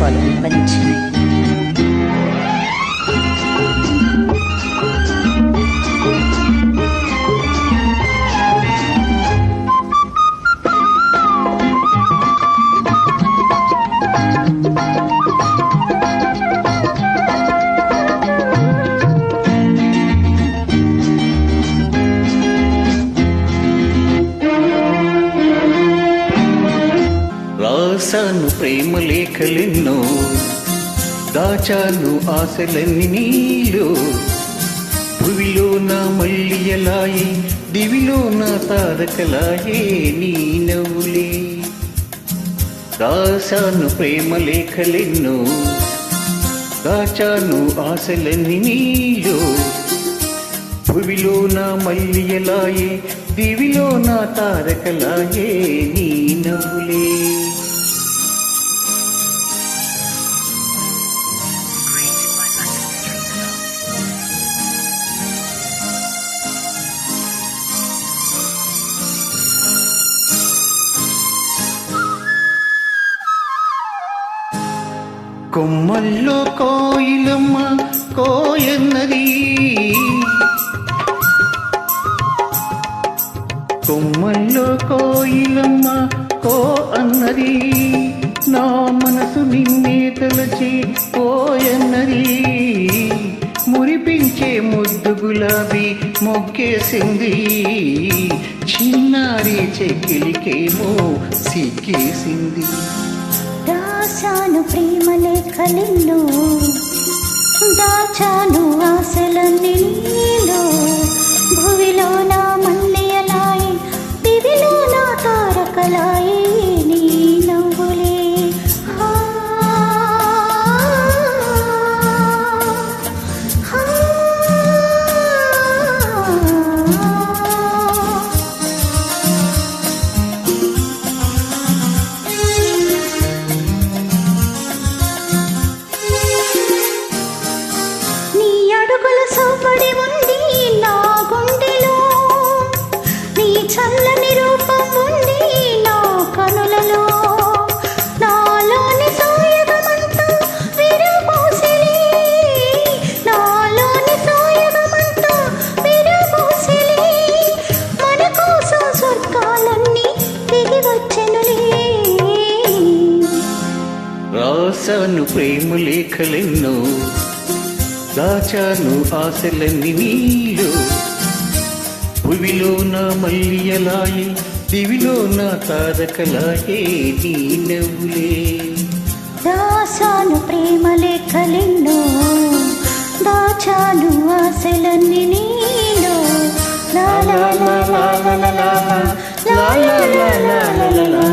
following Manichi. రాసాను ప్రేమ లేఖలెన్నో, దాచాను ఆశలన్నీ నీలో. భువిలో నా మల్లియలాయే, దివిలో నా తారకలాయే నీ నవ్వులే. రాసాను ప్రేమ లేఖలెన్నో, దాచాను ఆశలన్నీ నీలో. భువిలో నా మల్లియలాయే, దివిలో నా తారకలాయే నీ నవ్వులే. కొమ్మల్లో కోయిలమ్మ కోయన్నది, కొమ్మల్లో కోయిలమ్మ కో అన్నది. నా మనసు నిన్నే తలచి పోయన్నది. మురిపించే ముద్దు గులాబీ మొగ్గేసింది, చిన్నారి చెక్కిలికేమో సిక్కేసింది. రాసాను ప్రేమ లేఖలెన్నో, దాచాను ఆశలన్నీ నీలో. భువిలో నా మల్లియలాయే, దివిలో నా తారకలాయే నీ నవ్వులే. సోపడి ఉంది నా గుండెలో, నీ చల్లని రూపం ఉంది నా కనులలో. నాలోని సోయగమంతా విరబూసిలే, నాలోని సోయగమంతా విరబూసిలే. మన కోసం స్వర్గాలన్నీ దిగి వచ్చెనులే. రాసాను ప్రేమ లేఖలెన్నో, దాచాను ఆశలన్నీ నీలో. భువిలో నా మల్లియలాయే, దివిలో నా తారకలాయే నీ నవ్వులే. రాసాను ప్రేమ లేఖలెన్నో, దాచాను ఆశలన్నీ నీలో. లా లా లా లా లా లా లా లా లా లా లా లా లా.